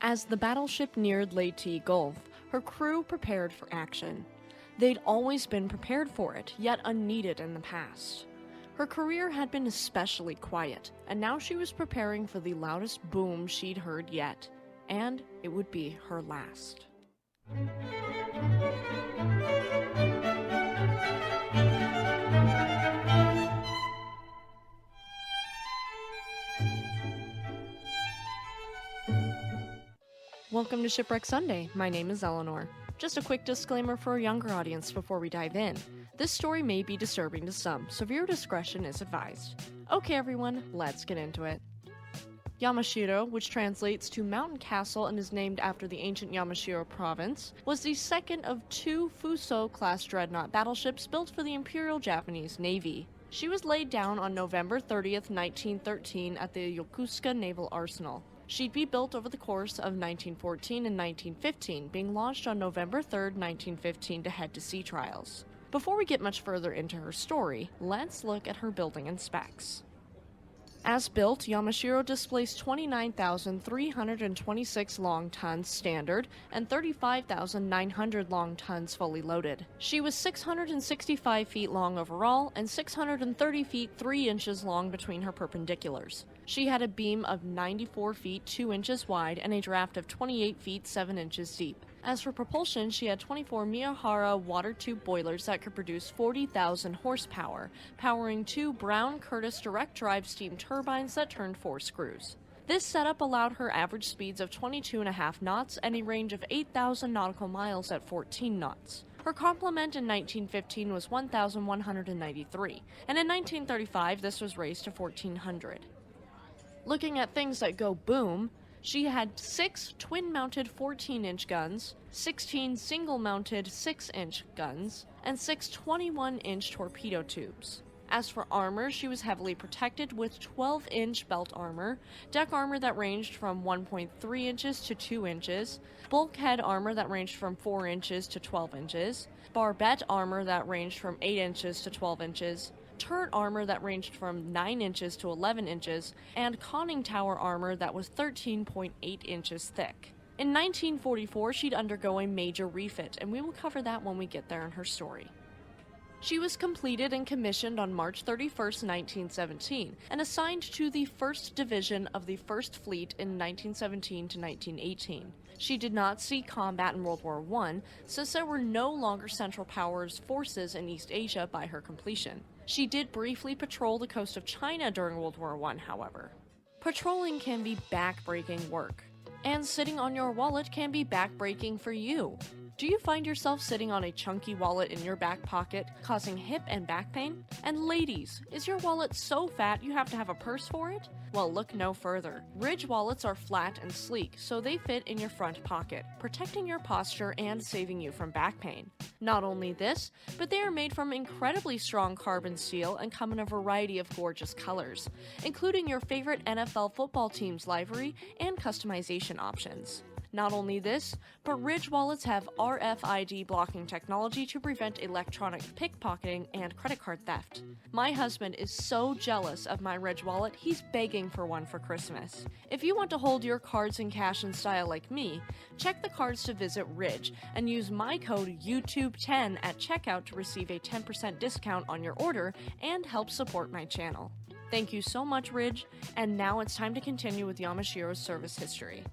As the battleship neared Leyte Gulf, her crew prepared for action. They'd always been prepared for it, yet unneeded in the past. Her career had been especially quiet, and now she was preparing for the loudest boom she'd heard yet, and it would be her last. Welcome to Shipwreck Sunday. My name is Eleanor. Just a quick disclaimer for a younger audience before we dive in. This story may be disturbing to some, so viewer discretion is advised. Okay everyone, let's get into it. Yamashiro, which translates to mountain castle and is named after the ancient Yamashiro province, was the second of two Fuso-class dreadnought battleships built for the Imperial Japanese Navy. She was laid down on November 30th, 1913 at the Yokosuka Naval Arsenal. She'd be built over the course of 1914 and 1915, being launched on November 3rd, 1915 to head to sea trials. Before we get much further into her story, let's look at her building and specs. As built, Yamashiro displays 29,326 long tons standard and 35,900 long tons fully loaded. She was 665 feet long overall and 630 feet 3 inches long between her perpendiculars. She had a beam of 94 feet 2 inches wide and a draft of 28 feet 7 inches deep. As for propulsion, she had 24 Miyahara water tube boilers that could produce 40,000 horsepower, powering two Brown Curtis direct drive steam turbines that turned 4 screws. This setup allowed her average speeds of 22.5 knots and a range of 8,000 nautical miles at 14 knots. Her complement in 1915 was 1,193, and in 1935 this was raised to 1,400. Looking at things that go boom, she had 6 twin-mounted 14-inch guns, 16 single-mounted 6-inch guns, and 6 21-inch torpedo tubes. As for armor, she was heavily protected with 12-inch belt armor, deck armor that ranged from 1.3 inches to 2 inches, bulkhead armor that ranged from 4 inches to 12 inches, barbette armor that ranged from 8 inches to 12 inches, turret armor that ranged from 9 inches to 11 inches, and conning tower armor that was 13.8 inches thick. In 1944, she'd undergo a major refit, and we will cover that when we get there in her story. She was completed and commissioned on March 31st, 1917, and assigned to the 1st Division of the 1st Fleet in 1917 to 1918. She did not see combat in World War I, since there were no longer Central Powers forces in East Asia by her completion. She did briefly patrol the coast of China during World War I, however. Patrolling can be back-breaking work, and sitting on your wallet can be back-breaking for you. Do you find yourself sitting on a chunky wallet in your back pocket, causing hip and back pain? And ladies, is your wallet so fat you have to have a purse for it? Well, look no further. Ridge wallets are flat and sleek, so they fit in your front pocket, protecting your posture and saving you from back pain. Not only this, but they are made from incredibly strong carbon steel and come in a variety of gorgeous colors, including your favorite NFL football team's livery and customization options. Not only this, but Ridge wallets have RFID blocking technology to prevent electronic pickpocketing and credit card theft. My husband is so jealous of my Ridge wallet, he's begging for one for Christmas. If you want to hold your cards in cash in style like me, check the cards to visit Ridge and use my code YouTube10 at checkout to receive a 10% discount on your order and help support my channel. Thank you so much, Ridge, and now it's time to continue with Yamashiro's service history.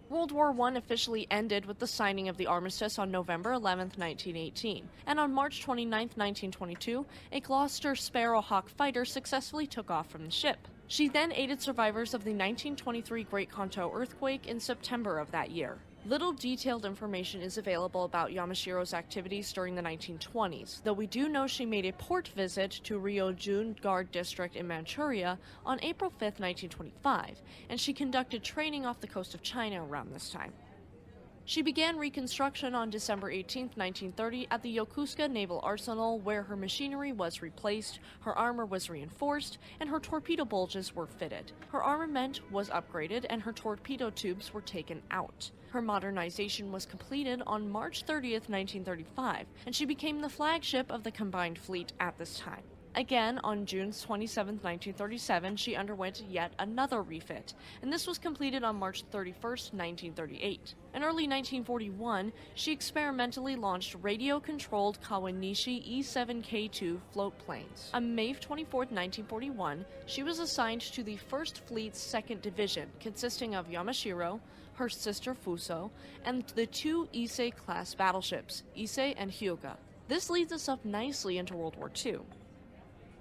World War I officially ended with the signing of the armistice on November 11, 1918, and on March 29, 1922, a Gloucester Sparrowhawk fighter successfully took off from the ship. She then aided survivors of the 1923 Great Kanto earthquake in September of that year. Little detailed information is available about Yamashiro's activities during the 1920s, though we do know she made a port visit to Ryojun Guard District in Manchuria on April 5, 1925, and she conducted training off the coast of China around this time. She began reconstruction on December 18, 1930 at the Yokosuka Naval Arsenal, where her machinery was replaced, her armor was reinforced, and her torpedo bulges were fitted. Her armament was upgraded and her torpedo tubes were taken out. Her modernization was completed on March 30, 1935, and she became the flagship of the combined fleet at this time. Again, on June 27, 1937, she underwent yet another refit, and this was completed on March 31, 1938. In early 1941, she experimentally launched radio-controlled Kawanishi E-7K2 float planes. On May 24, 1941, she was assigned to the 1st Fleet's 2nd Division, consisting of Yamashiro, her sister Fuso, and the 2 Issei-class battleships, Issei and Hyuga. This leads us up nicely into World War II.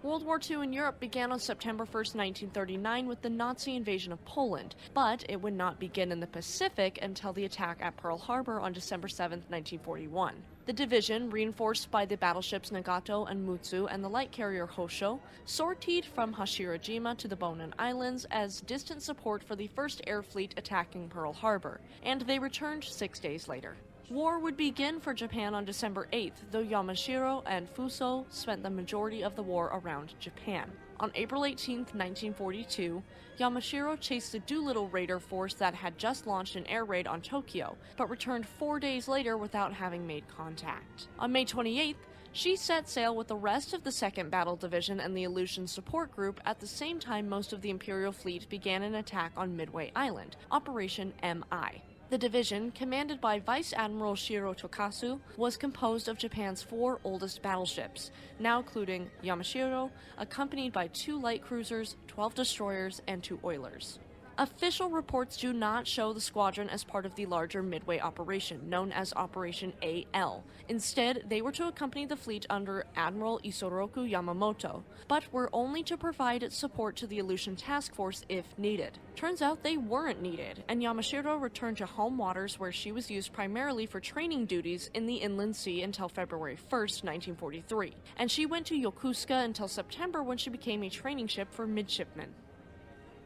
World War II in Europe began on September 1, 1939 with the Nazi invasion of Poland, but it would not begin in the Pacific until the attack at Pearl Harbor on December 7, 1941. The division, reinforced by the battleships Nagato and Mutsu and the light carrier Hosho, sortied from Hashirojima to the Bonin Islands as distant support for the 1st Air Fleet attacking Pearl Harbor, and they returned 6 days later. War would begin for Japan on December 8th, though Yamashiro and Fuso spent the majority of the war around Japan. On April 18, 1942, Yamashiro chased the Doolittle Raider force that had just launched an air raid on Tokyo, but returned 4 days later without having made contact. On May 28th, she set sail with the rest of the 2nd Battle Division and the Aleutian Support Group at the same time most of the Imperial Fleet began an attack on Midway Island, Operation MI. The division, commanded by Vice Admiral Shiro Tokasu, was composed of Japan's 4 oldest battleships, now including Yamashiro, accompanied by 2 light cruisers, 12 destroyers, and 2 oilers. Official reports do not show the squadron as part of the larger Midway operation, known as Operation AL. Instead, they were to accompany the fleet under Admiral Isoroku Yamamoto, but were only to provide support to the Aleutian Task Force if needed. Turns out they weren't needed, and Yamashiro returned to home waters where she was used primarily for training duties in the Inland Sea until February 1, 1943, and she went to Yokosuka until September when she became a training ship for midshipmen.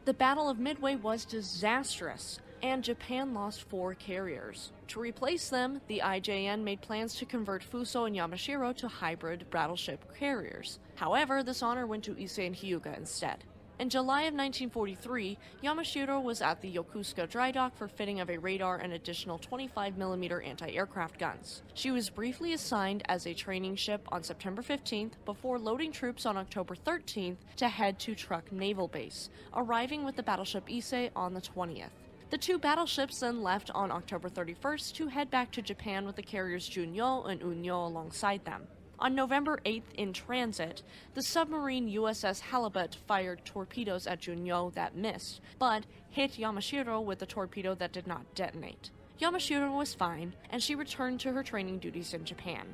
The Battle of Midway was disastrous, and Japan lost 4 carriers. To replace them, the IJN made plans to convert Fuso and Yamashiro to hybrid battleship carriers. However, this honor went to Issei and Hyuga instead. In July of 1943, Yamashiro was at the Yokosuka dry dock for fitting of a radar and additional 25mm anti-aircraft guns. She was briefly assigned as a training ship on September 15th before loading troops on October 13th to head to Truk Naval Base, arriving with the battleship Issei on the 20th. The 2 battleships then left on October 31st to head back to Japan with the carriers Junyo and Unyo alongside them. On November 8th, in transit, the submarine USS Halibut fired torpedoes at Junyo that missed, but hit Yamashiro with a torpedo that did not detonate. Yamashiro was fine, and she returned to her training duties in Japan.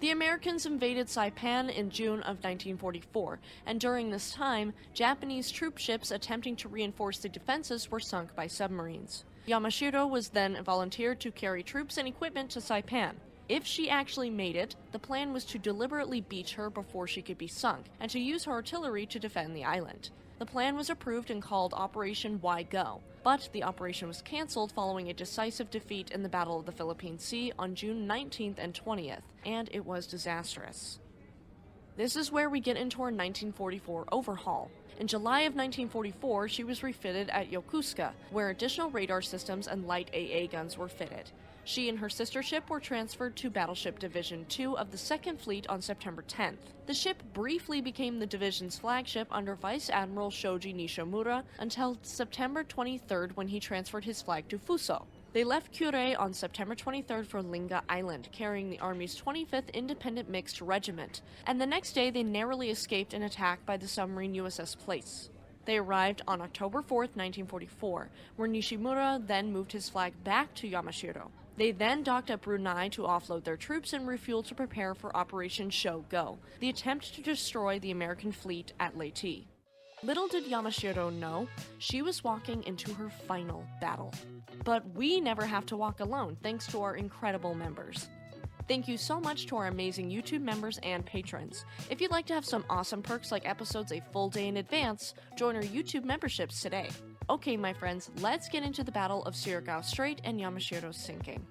The Americans invaded Saipan in June of 1944, and during this time, Japanese troop ships attempting to reinforce the defenses were sunk by submarines. Yamashiro was then volunteered to carry troops and equipment to Saipan. If she actually made it, the plan was to deliberately beach her before she could be sunk, and to use her artillery to defend the island. The plan was approved and called Operation Y-Go, but the operation was cancelled following a decisive defeat in the Battle of the Philippine Sea on June 19th and 20th, and it was disastrous. This is where we get into our 1944 overhaul. In July of 1944, she was refitted at Yokosuka, where additional radar systems and light AA guns were fitted. She and her sister ship were transferred to Battleship Division 2 of the 2nd Fleet on September 10th. The ship briefly became the division's flagship under Vice Admiral Shoji Nishimura until September 23rd when he transferred his flag to Fuso. They left Kure on September 23rd for Linga Island, carrying the Army's 25th Independent Mixed Regiment, and the next day they narrowly escaped an attack by the submarine USS Place. They arrived on October 4th, 1944, where Nishimura then moved his flag back to Yamashiro. They then docked at Brunei to offload their troops and refuel to prepare for Operation Show-Go, the attempt to destroy the American fleet at Leyte. Little did Yamashiro know, she was walking into her final battle. But we never have to walk alone, thanks to our incredible members. Thank you so much to our amazing YouTube members and patrons. If you'd like to have some awesome perks like episodes a full day in advance, join our YouTube memberships today. Okay, my friends, let's get into the Battle of Surigao Strait and Yamashiro's sinking.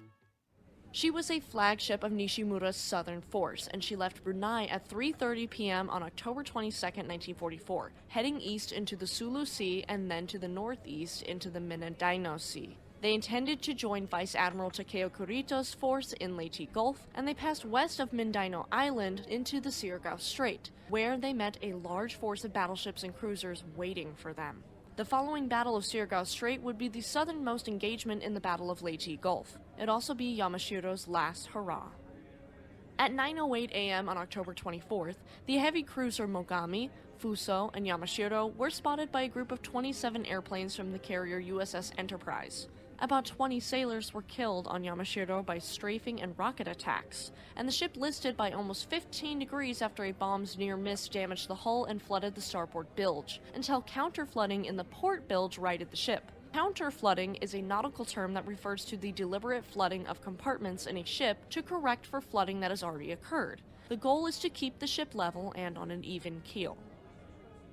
She was a flagship of Nishimura's southern force, and she left Brunei at 3:30 p.m. on October 22, 1944, heading east into the Sulu Sea and then to the northeast into the Mindanao Sea. They intended to join Vice Admiral Takeo Kurito's force in Leyte Gulf, and they passed west of Mindanao Island into the Surigao Strait, where they met a large force of battleships and cruisers waiting for them. The following Battle of Surigao Strait would be the southernmost engagement in the Battle of Leyte Gulf. It'd also be Yamashiro's last hurrah. At 9:08 a.m. on October 24th, the heavy cruiser Mogami, Fuso, and Yamashiro were spotted by a group of 27 airplanes from the carrier USS Enterprise. About 20 sailors were killed on Yamashiro by strafing and rocket attacks, and the ship listed by almost 15 degrees after a bomb's near miss damaged the hull and flooded the starboard bilge, until counter-flooding in the port bilge righted the ship. Counter-flooding is a nautical term that refers to the deliberate flooding of compartments in a ship to correct for flooding that has already occurred. The goal is to keep the ship level and on an even keel.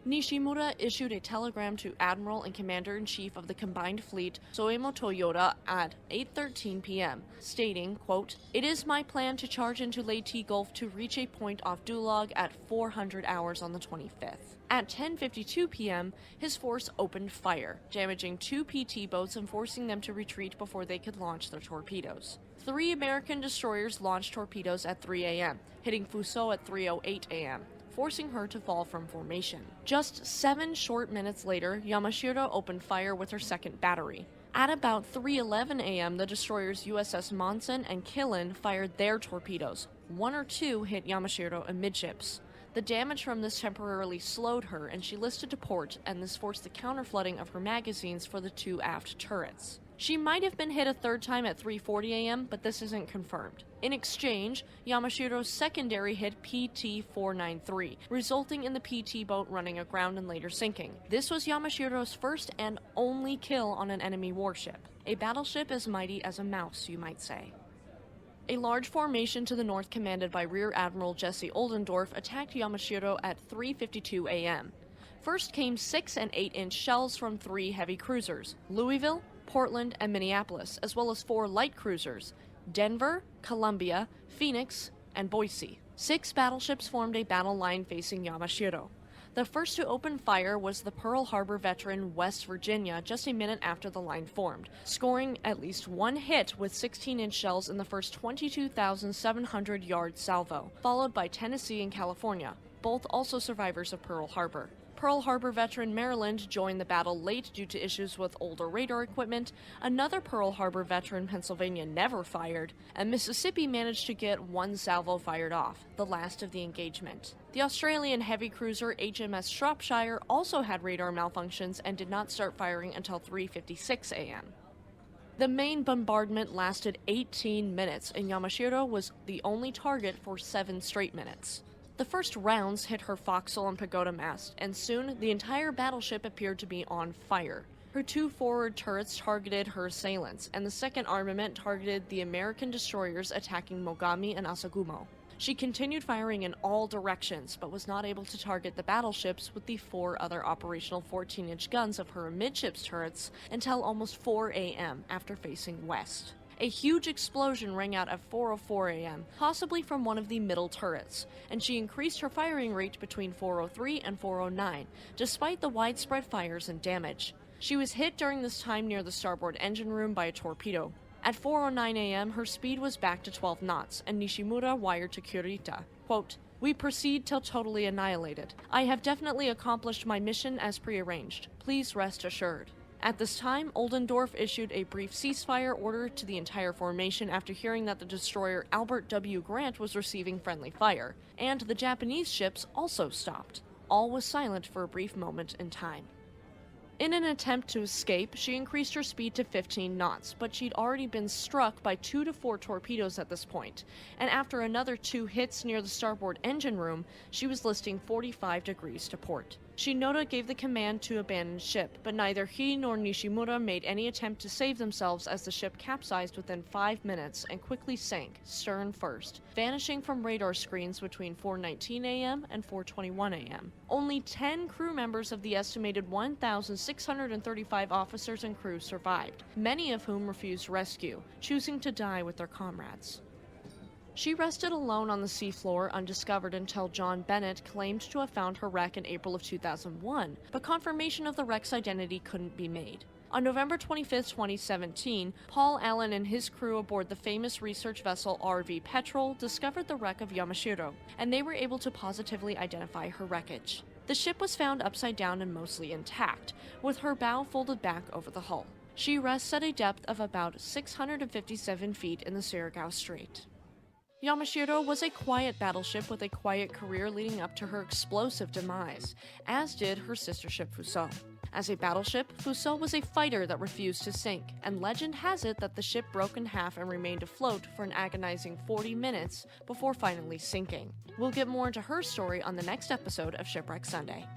Nishimura issued a telegram to Admiral and Commander-in-Chief of the Combined Fleet, Soemo Toyoda, at 8:13 p.m., stating, quote, "It is my plan to charge into Leyte Gulf to reach a point off Dulag at 400 hours on the 25th. At 10:52 p.m., his force opened fire, damaging 2 PT boats and forcing them to retreat before they could launch their torpedoes. 3 American destroyers launched torpedoes at 3 a.m., hitting Fuso at 3:08 a.m., forcing her to fall from formation. Just 7 short minutes later, Yamashiro opened fire with her second battery. At about 3:11 a.m., the destroyers USS Monson and Killen fired their torpedoes. 1 or 2 hit Yamashiro amidships. The damage from this temporarily slowed her, and she listed to port, and this forced the counterflooding of her magazines for the 2 aft turrets. She might have been hit a third time at 3:40 a.m., but this isn't confirmed. In exchange, Yamashiro's secondary hit PT-493, resulting in the PT boat running aground and later sinking. This was Yamashiro's first and only kill on an enemy warship. A battleship as mighty as a mouse, you might say. A large formation to the north commanded by Rear Admiral Jesse Oldendorf attacked Yamashiro at 3:52 a.m. First came 6 and 8-inch shells from 3 heavy cruisers, Louisville, Portland, and Minneapolis, as well as 4 light cruisers, Denver, Columbia, Phoenix, and Boise. 6 battleships formed a battle line facing Yamashiro. The first to open fire was the Pearl Harbor veteran West Virginia just a minute after the line formed, scoring at least 1 hit with 16-inch shells in the first 22,700-yard salvo, followed by Tennessee and California, both also survivors of Pearl Harbor. Pearl Harbor veteran Maryland joined the battle late due to issues with older radar equipment. Another Pearl Harbor veteran, Pennsylvania, never fired, and Mississippi managed to get 1 salvo fired off, the last of the engagement. The Australian heavy cruiser HMS Shropshire also had radar malfunctions and did not start firing until 3:56 a.m. The main bombardment lasted 18 minutes, and Yamashiro was the only target for 7 straight minutes. The first rounds hit her forecastle and pagoda mast, and soon the entire battleship appeared to be on fire. Her 2 forward turrets targeted her assailants, and the second armament targeted the American destroyers attacking Mogami and Asagumo. She continued firing in all directions, but was not able to target the battleships with the 4 other operational 14-inch guns of her amidships turrets until almost 4 a.m. after facing west. A huge explosion rang out at 4:04 a.m., possibly from one of the middle turrets, and she increased her firing rate between 4:03 and 4:09, despite the widespread fires and damage. She was hit during this time near the starboard engine room by a torpedo. At 4:09 a.m., her speed was back to 12 knots, and Nishimura wired to Kurita, quote, "We proceed till totally annihilated. I have definitely accomplished my mission as prearranged. Please rest assured." At this time, Oldendorf issued a brief ceasefire order to the entire formation after hearing that the destroyer Albert W. Grant was receiving friendly fire, and the Japanese ships also stopped. All was silent for a brief moment in time. In an attempt to escape, she increased her speed to 15 knots, but she'd already been struck by 2 to 4 torpedoes at this point, and after another 2 hits near the starboard engine room, she was listing 45 degrees to port. Shinoda gave the command to abandon ship, but neither he nor Nishimura made any attempt to save themselves as the ship capsized within 5 minutes and quickly sank, stern first, vanishing from radar screens between 4:19 a.m. and 4:21 a.m. Only 10 crew members of the estimated 1,635 officers and crew survived, many of whom refused rescue, choosing to die with their comrades. She rested alone on the seafloor undiscovered until John Bennett claimed to have found her wreck in April of 2001, but confirmation of the wreck's identity couldn't be made. On November 25, 2017, Paul Allen and his crew aboard the famous research vessel RV Petrel discovered the wreck of Yamashiro, and they were able to positively identify her wreckage. The ship was found upside down and mostly intact, with her bow folded back over the hull. She rests at a depth of about 657 feet in the Surigao Strait. Yamashiro was a quiet battleship with a quiet career leading up to her explosive demise, as did her sister ship Fuso. As a battleship, Fuso was a fighter that refused to sink, and legend has it that the ship broke in half and remained afloat for an agonizing 40 minutes before finally sinking. We'll get more into her story on the next episode of Shipwreck Sunday.